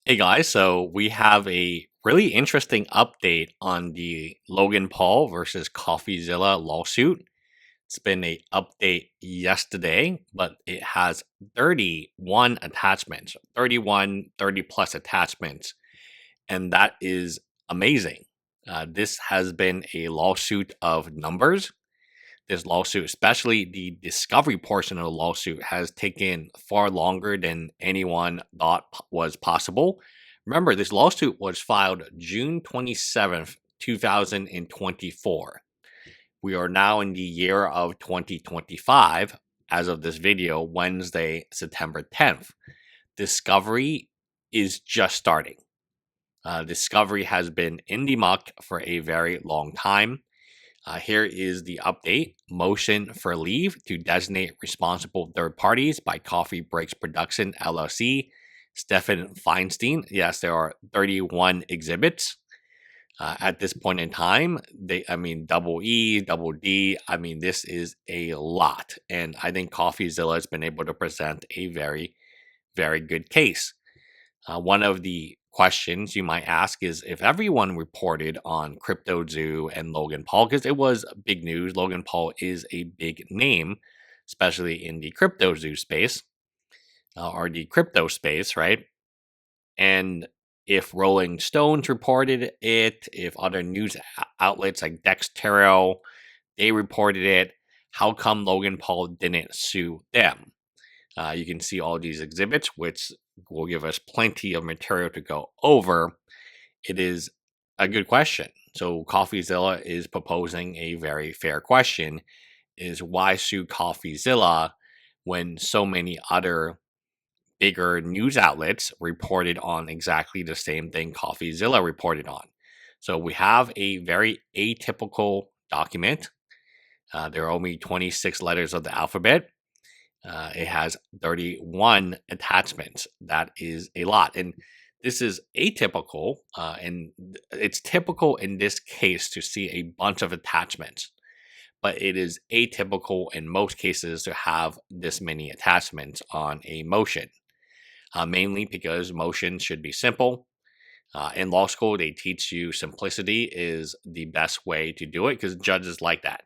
Hey guys, so we have a really interesting update on the Logan Paul versus CoffeeZilla lawsuit. It's been a update yesterday, but it has 31 attachments, 30 plus attachments, and that is amazing. This has been a lawsuit of numbers. This lawsuit, especially the discovery portion of the lawsuit, has taken far longer than anyone thought was possible. Remember, this lawsuit was filed June 27th, 2024. We are now in the year of 2025 as of this video, Wednesday, September 10th. Discovery is just starting. Discovery has been in the muck for a very long time. Here is the update. Motion for leave to designate responsible third parties by Coffee Breaks Production LLC. Stephen Feinstein. Yes, there are 31 exhibits at this point in time. Double E, double D. This is a lot. And I think CoffeeZilla has been able to present a very, very good case. One of the questions you might ask is if everyone reported on CryptoZoo and Logan Paul, because it was big news. Logan Paul is a big name, especially in the CryptoZoo space or the crypto space, right? And if Rolling Stones reported it, if other news outlets like Dexterra, they reported it, how come Logan Paul didn't sue them? You can see all these exhibits, which will give us plenty of material to go over. It is a good question. So CoffeeZilla is proposing a very fair question, is why sue CoffeeZilla when so many other bigger news outlets reported on exactly the same thing CoffeeZilla reported on? So we have a very atypical document. There are only 26 letters of the alphabet. It has 31 attachments. That is a lot. And this is atypical, and it's typical in this case to see a bunch of attachments. But it is atypical in most cases to have this many attachments on a motion, mainly because motions should be simple. In law school, they teach you simplicity is the best way to do it because judges like that.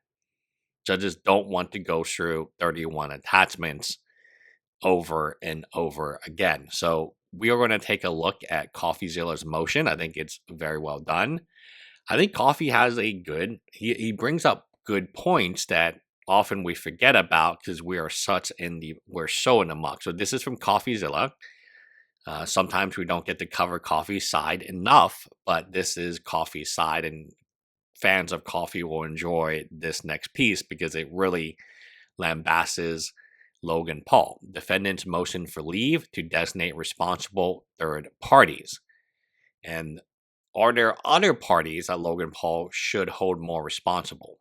Judges don't want to go through 31 attachments over and over again. So we are going to take a look at CoffeeZilla's motion. I think it's very well done. I think Coffee has he brings up good points that often we forget about because we're so in the muck. So this is from CoffeeZilla. Sometimes we don't get to cover Coffee's side enough, but this is Coffee's side, and fans of Coffee will enjoy this next piece because it really lambasts Logan Paul. Defendants motion for leave to designate responsible third parties. And are there other parties that Logan Paul should hold more responsible?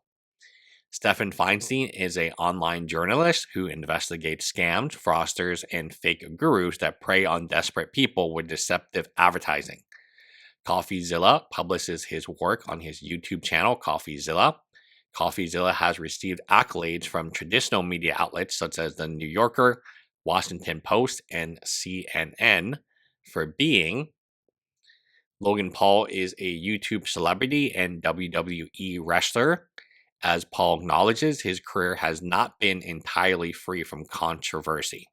Stephen Feinstein is an online journalist who investigates scams, fraudsters, and fake gurus that prey on desperate people with deceptive advertising. CoffeeZilla publishes his work on his YouTube channel, CoffeeZilla. CoffeeZilla has received accolades from traditional media outlets such as The New Yorker, Washington Post, and CNN for being. Logan Paul is a YouTube celebrity and WWE wrestler. As Paul acknowledges, his career has not been entirely free from controversy.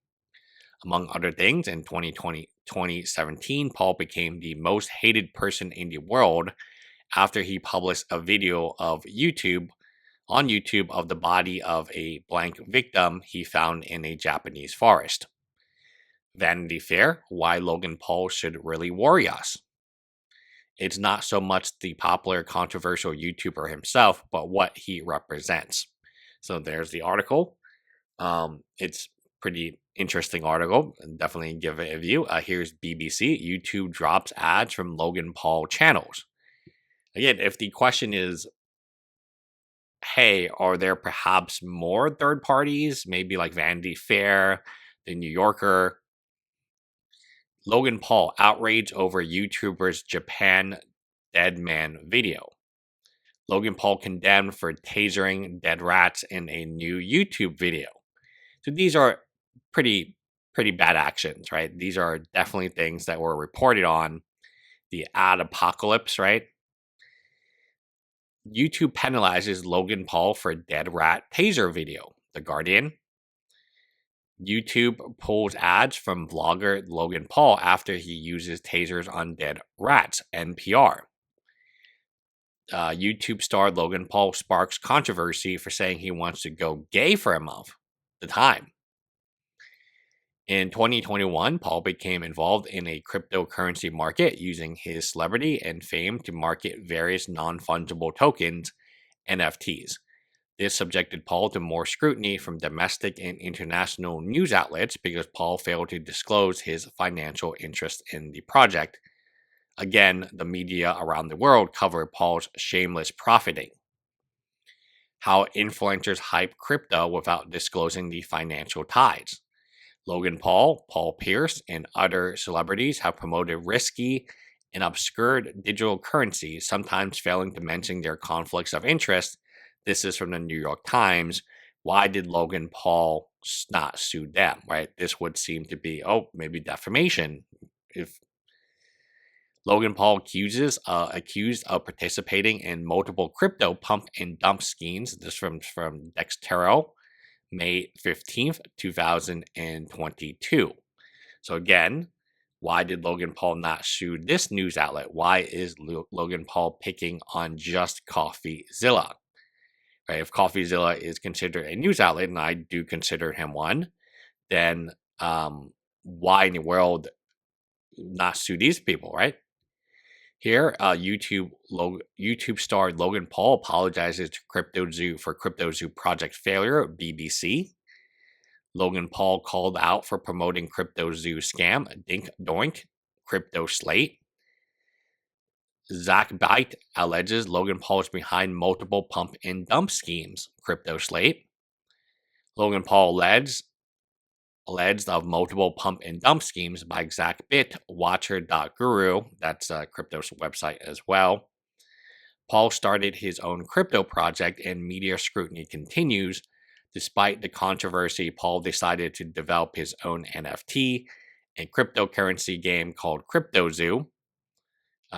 Among other things, in 2017, Paul became the most hated person in the world after he published a video on YouTube of the body of a blank victim he found in a Japanese forest. Vanity Fair, why Logan Paul should really worry us. It's not so much the popular controversial YouTuber himself, but what he represents. So there's the article. It's pretty interesting article. Definitely give it a view. Here's BBC. YouTube drops ads from Logan Paul channels. Again, if the question is, hey, are there perhaps more third parties? Maybe like Vanity Fair, The New Yorker. Logan Paul, outrage over YouTuber's Japan dead man video. Logan Paul condemned for tasering dead rats in a new YouTube video. So these are pretty pretty bad actions, right? These are definitely things that were reported on the ad apocalypse, right? YouTube penalizes Logan Paul for dead rat taser video. The Guardian. YouTube pulls ads from vlogger Logan Paul after he uses tasers on dead rats. NPR. YouTube star Logan Paul sparks controversy for saying he wants to go gay for a month. The Time. In 2021, Paul became involved in a cryptocurrency market using his celebrity and fame to market various non-fungible tokens, NFTs. This subjected Paul to more scrutiny from domestic and international news outlets because Paul failed to disclose his financial interest in the project. Again, the media around the world covered Paul's shameless profiting. How influencers hype crypto without disclosing the financial ties. Logan Paul, Paul Pierce, and other celebrities have promoted risky and obscure digital currencies, sometimes failing to mention their conflicts of interest. This is from the New York Times. Why did Logan Paul not sue them, right? This would seem to be, maybe defamation. If Logan Paul accused of participating in multiple crypto pump and dump schemes. This from Dextero, May 15th, 2022. So again, why did Logan Paul not sue this news outlet? Why is Logan Paul picking on just CoffeeZilla? Right? If CoffeeZilla is considered a news outlet, and I do consider him one, then why in the world not sue these people, right? Here, YouTube star Logan Paul apologizes to CryptoZoo for CryptoZoo project failure, BBC. Logan Paul called out for promoting CryptoZoo scam, Dink Doink, Crypto Slate. Zach Byte alleges Logan Paul is behind multiple pump and dump schemes, Crypto Slate. Logan Paul alleged of multiple pump and dump schemes by exactbitwatcher.guru. That's a crypto website as well. Paul started his own crypto project and media scrutiny continues. Despite the controversy, Paul decided to develop his own NFT, a cryptocurrency game called CryptoZoo.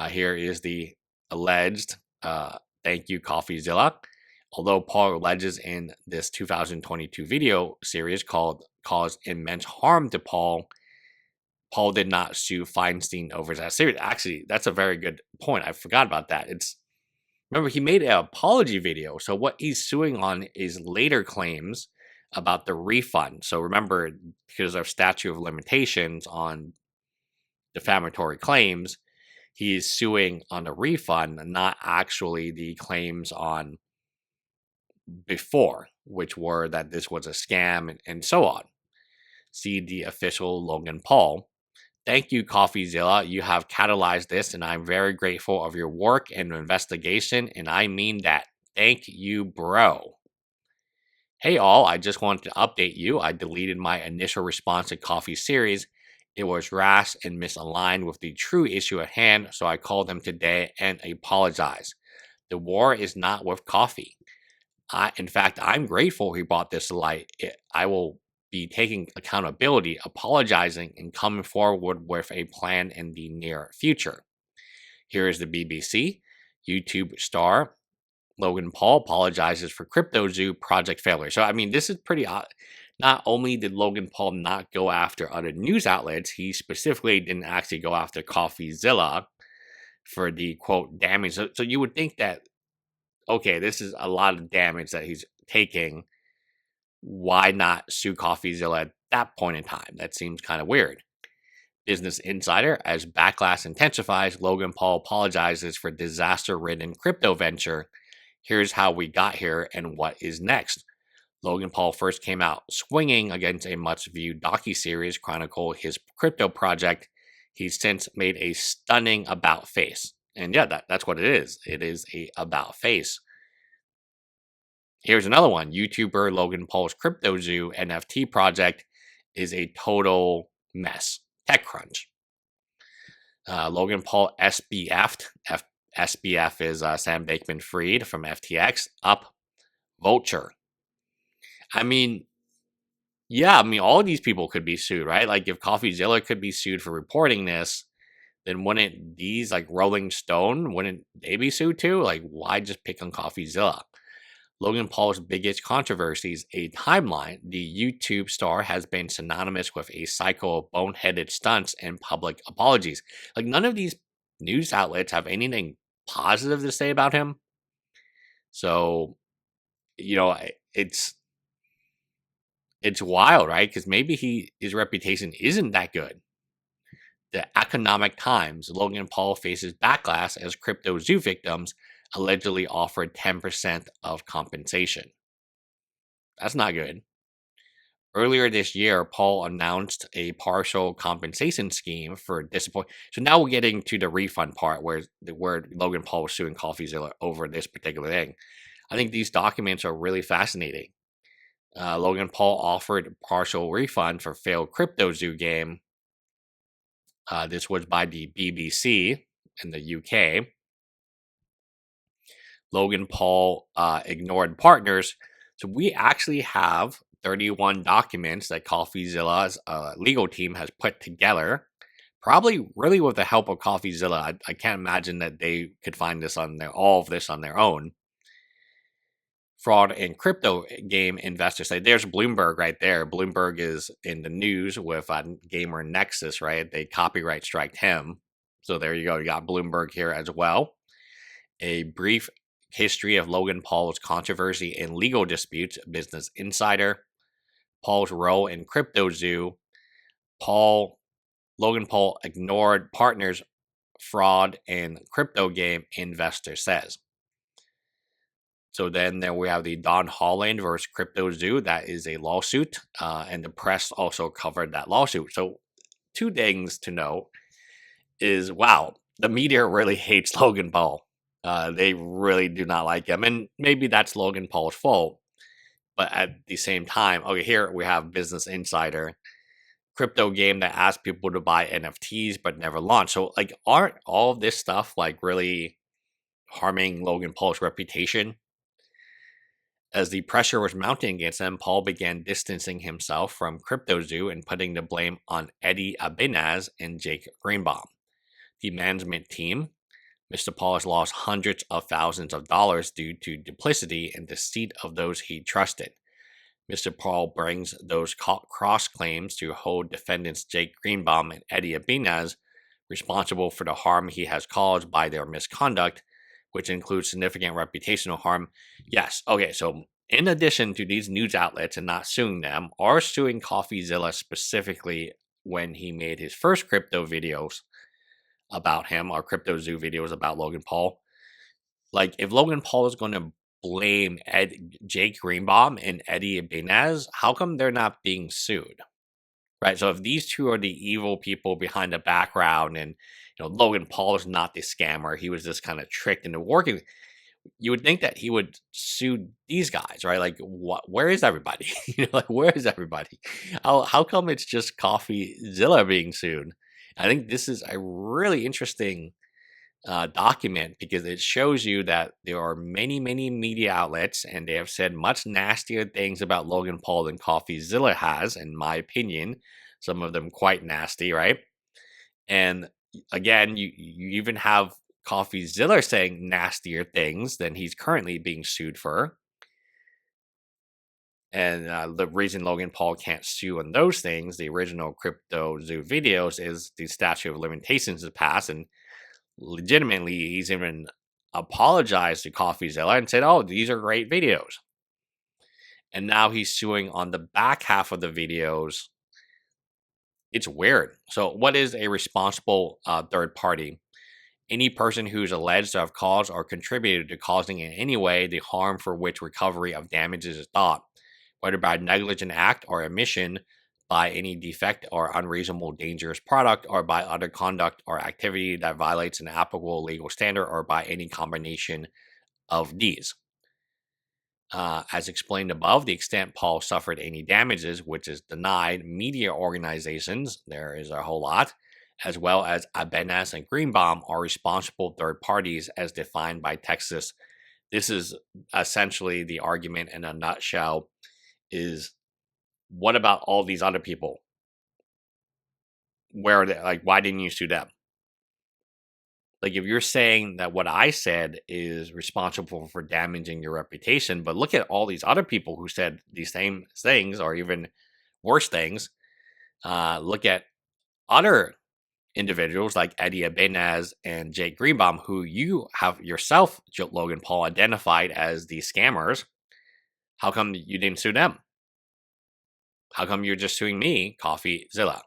Here is the alleged thank you, CoffeeZilla. Although Paul alleges in this 2022 video series caused immense harm to Paul, Paul did not sue Feinstein over that series. Actually, that's a very good point. I forgot about that. Remember, he made an apology video. So what he's suing on is later claims about the refund. So remember, because of statute of limitations on defamatory claims, he is suing on the refund, not actually the claims on before, which were that this was a scam and so on. See the official Logan Paul. Thank you, CoffeeZilla. You have catalyzed this, and I'm very grateful of your work and investigation, and I mean that. Thank you, bro. Hey all, I just wanted to update you. I deleted my initial response to Coffee's series. It was rash and misaligned with the true issue at hand, so I called him today and apologized. The war is not with Coffee. In fact, I'm grateful he brought this to light. I will be taking accountability, apologizing, and coming forward with a plan in the near future. Here is the BBC. YouTube star Logan Paul apologizes for CryptoZoo project failure. So, I mean, this is pretty odd. Not only did Logan Paul not go after other news outlets, he specifically didn't actually go after CoffeeZilla for the, quote, damage. So you would think that, okay, this is a lot of damage that he's taking. Why not sue CoffeeZilla at that point in time? That seems kind of weird. Business Insider, as backlash intensifies, Logan Paul apologizes for disaster-ridden crypto venture. Here's how we got here and what is next. Logan Paul first came out swinging against a much-viewed docuseries chronicle his crypto project. He's since made a stunning about face. And yeah, that's what it is. It is a about face. Here's another one. YouTuber Logan Paul's CryptoZoo NFT project is a total mess. TechCrunch. Logan Paul SBF'd. SBF is Sam Bankman-Fried from FTX. Up. Vulture. I mean, Yeah, I mean, all of these people could be sued, right? Like, if CoffeeZilla could be sued for reporting this, then wouldn't these, like Rolling Stone, wouldn't they be sued too? Like, why just pick on CoffeeZilla? Logan Paul's biggest controversies, a timeline. The YouTube star has been synonymous with a cycle of boneheaded stunts and public apologies. Like, none of these news outlets have anything positive to say about him. So, it's wild, right? Because maybe his reputation isn't that good. The Economic Times, Logan Paul faces backlash as crypto zoo victims allegedly offered 10% of compensation. That's not good. Earlier this year, Paul announced a partial compensation scheme for disappointment. So now we're getting to the refund part where Logan Paul was suing CoffeeZilla over this particular thing. I think these documents are really fascinating. Logan Paul offered partial refund for failed crypto zoo game. This was by the BBC in the UK. Logan Paul ignored partners. So we actually have 31 documents that CoffeeZilla's legal team has put together, probably really with the help of CoffeeZilla. I can't imagine that they could find all of this on their own. Fraud and crypto game investors say there's Bloomberg right there. Bloomberg is in the news with Gamer Nexus, right? They copyright striked him. So there you go. You got Bloomberg here as well. A brief history of Logan Paul's controversy in legal disputes, Business Insider. Paul's role in Crypto Zoo. Logan Paul ignored partners, fraud, and crypto game investor says. So then there we have the Don Holland versus Crypto Zoo. That is a lawsuit, and the press also covered that lawsuit. So two things to know is, wow, the media really hates Logan Paul. They really do not like him, and maybe that's Logan Paul's fault. But at the same time, okay, here we have Business Insider, crypto game that asks people to buy NFTs but never launch. So, like, aren't all of this stuff like really harming Logan Paul's reputation? As the pressure was mounting against him, Paul began distancing himself from CryptoZoo and putting the blame on Eddie Abinaz and Jake Greenbaum. The management team, Mr. Paul has lost hundreds of thousands of dollars due to duplicity and deceit of those he trusted. Mr. Paul brings those cross claims to hold defendants Jake Greenbaum and Eddie Abinaz responsible for the harm he has caused by their misconduct, which includes significant reputational harm. Yes, okay, so in addition to these news outlets and not suing them, are suing CoffeeZilla specifically when he made his first crypto videos about him, or Crypto Zoo videos about Logan Paul. Like, if Logan Paul is going to blame Jake Greenbaum and Eddie Abinaz, how come they're not being sued? Right. So if these two are the evil people behind the background, and Logan Paul is not the scammer, he was just kind of tricked into working. You would think that he would sue these guys, right? Like, what? Where is everybody? Like, where is everybody? How come it's just CoffeeZilla being sued? I think this is a really interesting document because it shows you that there are many, many media outlets, and they have said much nastier things about Logan Paul than CoffeeZilla has, in my opinion. Some of them quite nasty, right? And again, you even have CoffeeZilla saying nastier things than he's currently being sued for. And the reason Logan Paul can't sue on those things, the original Crypto Zoo videos, is the statute of limitations has passed, and legitimately, he's even apologized to CoffeeZilla and said, "Oh, these are great videos." And now he's suing on the back half of the videos. It's weird. So, what is a responsible third party? Any person who's alleged to have caused or contributed to causing in any way the harm for which recovery of damages is sought, whether by negligent act or omission, by any defect or unreasonable dangerous product, or by other conduct or activity that violates an applicable legal standard, or by any combination of these. As explained above, the extent Paul suffered any damages, which is denied, media organizations, there is a whole lot, as well as Abenas and Greenbaum, are responsible third parties as defined by Texas. This is essentially the argument in a nutshell, is What about all these other people? Where are they? Like, why didn't you sue them? Like, if you're saying that what I said is responsible for damaging your reputation, but look at all these other people who said these same things or even worse things. Look at other individuals like Eddie Ibanez and Jake Greenbaum, who you have yourself, Logan Paul, identified as the scammers. How come you didn't sue them? How come you're just suing me, CoffeeZilla?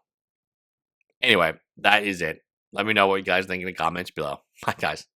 Anyway, that is it. Let me know what you guys think in the comments below. Bye, guys.